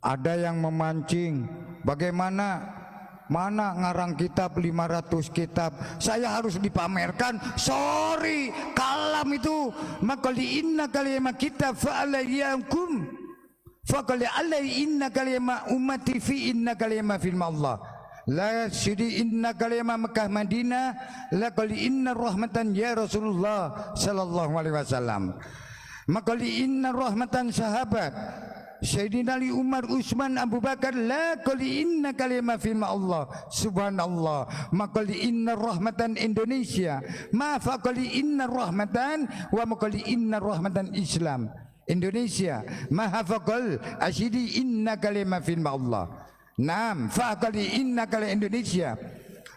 Ada yang memancing, bagaimana mana ngarang kitab 500 kitab, saya harus dipamerkan. Sorry, kalam itu. Maka li inna kalimah kitab fa'alayyakum faqali alai inna kalimah ummati fi inna kalimah fil Allah. La syidi inna kalimah Mekah Madinah la qali inna rahmatan ya Rasulullah sallallahu alaihi wasallam. Maka li inna rahmatan sahabat Sayyidina Ali Umar Utsman Abu Bakar la qali inna kalimah fi Allah subhanallah. Maka li inna rahmatan Indonesia ma faqali inna rahmatan wa maqali inna rahmatan Islam Indonesia ma hafaqal asyidi inna kalimah fi Allah. Naam faqali inna kalimah Indonesia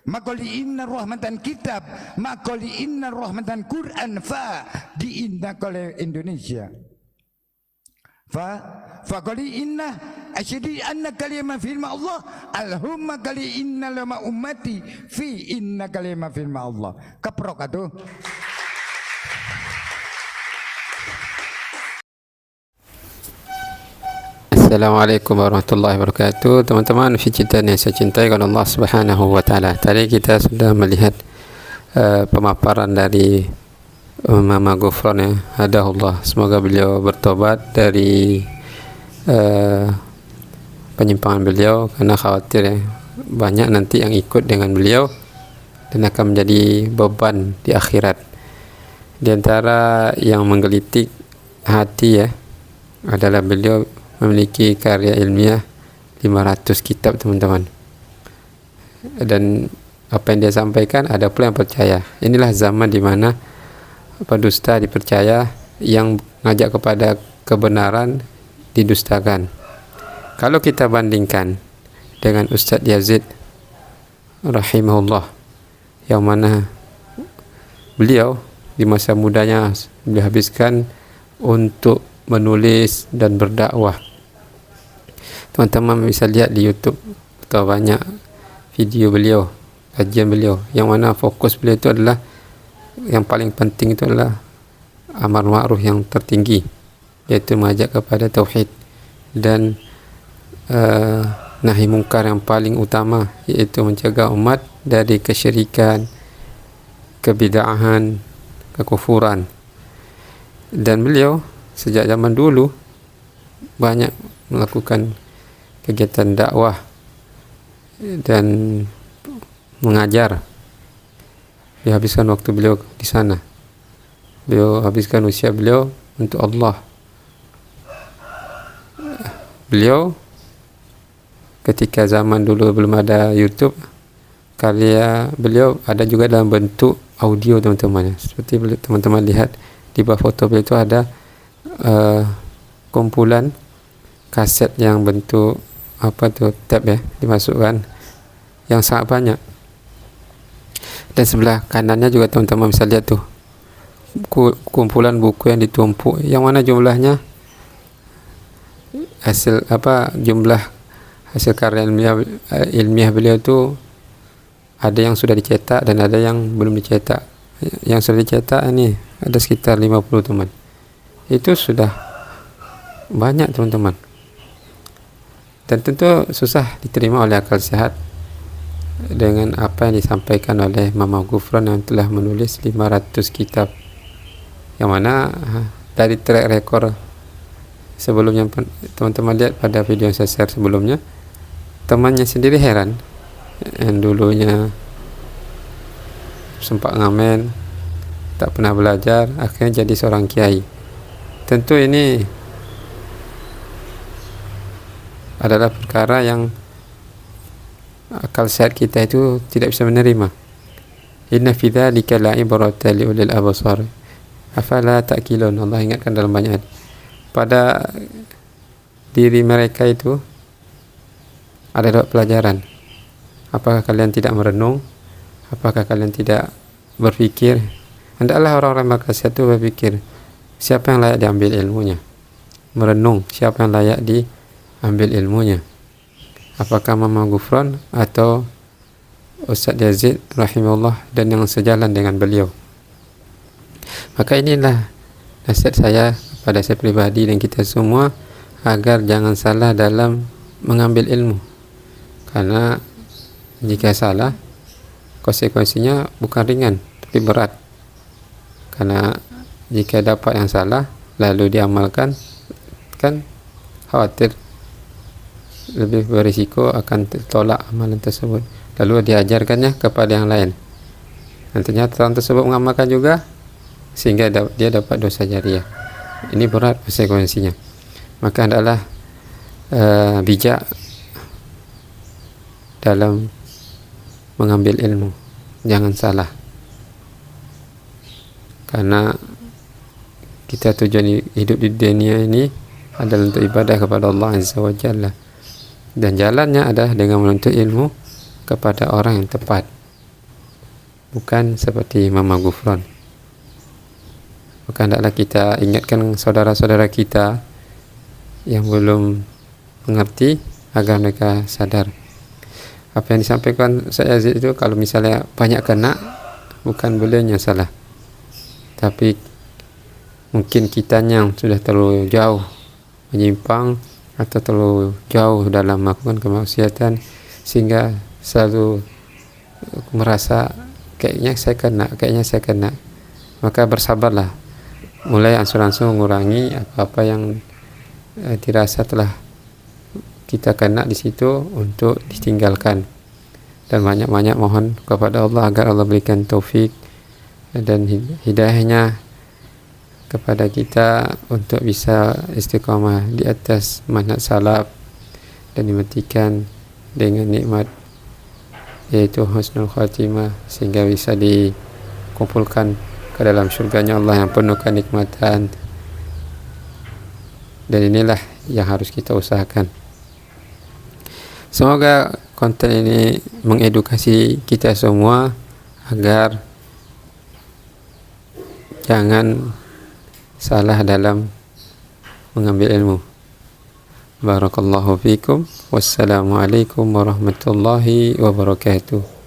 makali inna rahmatan kitab makali inna rahmatan Quran fa di inna kalimah Indonesia faqali inna asyhadu anna kalimah firman Allah Allahumma kali inna lama ummati fi inna kalimah firman Allah. Keprok atuh. Assalamualaikum warahmatullahi wabarakatuh. Teman-teman fijitan yang saya cintai oleh Allah Subhanahu wa taala. Tadi kita sudah melihat pemaparan dari Mama Ghufran ya, hadahullah. Semoga beliau bertobat dari penyimpangan beliau, karena khawatir ya, banyak nanti yang ikut dengan beliau dan akan menjadi beban di akhirat. Di antara yang menggelitik hati ya adalah beliau memiliki karya ilmiah 500 kitab teman-teman, dan apa yang dia sampaikan ada pula yang percaya. Inilah zaman di mana pendusta dipercaya, yang ngajak kepada kebenaran didustakan. Kalau kita bandingkan dengan Ustadz Yazid rahimahullah, yang mana beliau di masa mudanya dihabiskan untuk menulis dan berdakwah. Teman-teman bisa lihat di YouTube atau banyak video beliau, kajian beliau, yang mana fokus beliau itu adalah yang paling penting itu adalah amar ma'ruf yang tertinggi, yaitu mengajak kepada tauhid, dan nahi mungkar yang paling utama, yaitu mencegah umat dari kesyirikan, kebid'ahan, kekufuran. Dan beliau sejak zaman dulu banyak melakukan kegiatan dakwah dan mengajar. Dia habiskan waktu beliau di sana. Beliau habiskan usia beliau untuk Allah. Beliau ketika zaman dulu belum ada YouTube, karya beliau ada juga dalam bentuk audio teman-teman. Seperti teman-teman lihat di bawah foto beliau itu ada kumpulan kaset yang bentuk apa tuh, tab ya, dimasukkan yang sangat banyak. Dan sebelah kanannya juga teman-teman bisa lihat tuh kumpulan buku yang ditumpuk, yang mana jumlahnya jumlah hasil karya ilmiah beliau itu ada yang sudah dicetak dan ada yang belum dicetak. Yang sudah dicetak ini ada sekitar 50 teman. Itu sudah banyak teman-teman, dan tentu susah diterima oleh akal sehat dengan apa yang disampaikan oleh Mama Ghufran yang telah menulis 500 kitab, yang mana dari track record sebelumnya, teman-teman lihat pada video yang saya share sebelumnya, temannya sendiri heran, yang dulunya sempat ngamen, tak pernah belajar, akhirnya jadi seorang kiai. Tentu ini adalah perkara yang akal sehat kita itu tidak bisa menerima. Inna fi dzalika la'ibratan li ulil absar afala ta'qilun. Allah ingatkan dalam banyak ayat, pada diri mereka itu ada pelajaran. Apakah kalian tidak merenung? Apakah kalian tidak berpikir? Hendaklah orang-orang akal sehat itu berpikir, siapa yang layak diambil ilmunya? Merenung, siapa yang layak diambil ilmunya? Apakah Mama Ghufran atau Ustadz Yazid rahimahullah dan yang sejalan dengan beliau? Maka inilah nasihat saya pada saya pribadi dan kita semua, agar jangan salah dalam mengambil ilmu, karena jika salah konsekuensinya bukan ringan tapi berat. Karena jika dapat yang salah lalu diamalkan, kan khawatir lebih berisiko akan tertolak amalan tersebut, lalu diajarkannya kepada yang lain, nantinya orang tersebut mengamalkan juga sehingga dia dapat dosa jariah. Ini berat konsekuensinya. Maka adalah bijak dalam mengambil ilmu, jangan salah, karena kita tujuan hidup di dunia ini adalah untuk ibadah kepada Allah Azza wa Jalla, dan jalannya adalah dengan menuntut ilmu kepada orang yang tepat, bukan seperti Mama Gufron. Maka hendaklah kita ingatkan saudara-saudara kita yang belum mengerti agar mereka sadar. Apa yang disampaikan Ustaz Yazid itu, kalau misalnya banyak kena, bukan beliaunya salah, tapi mungkin kitanya yang sudah terlalu jauh menyimpang atau terlalu jauh dalam melakukan kemaksiatan, sehingga selalu merasa kayaknya saya kena. Maka bersabarlah, mulai ansur-ansur mengurangi apa-apa yang dirasa telah kita kena di situ untuk ditinggalkan, dan banyak-banyak mohon kepada Allah agar Allah berikan taufik dan hidayahnya kepada kita untuk bisa istiqamah di atas manhaj salaf dan dimatikan dengan nikmat yaitu husnul khatimah, sehingga bisa dikumpulkan ke dalam syurganya Allah yang penuh kenikmatan. Dan inilah yang harus kita usahakan. Semoga konten ini mengedukasi kita semua agar jangan salah dalam mengambil ilmu. Barakallahu fikum. Wassalamualaikum warahmatullahi wabarakatuh.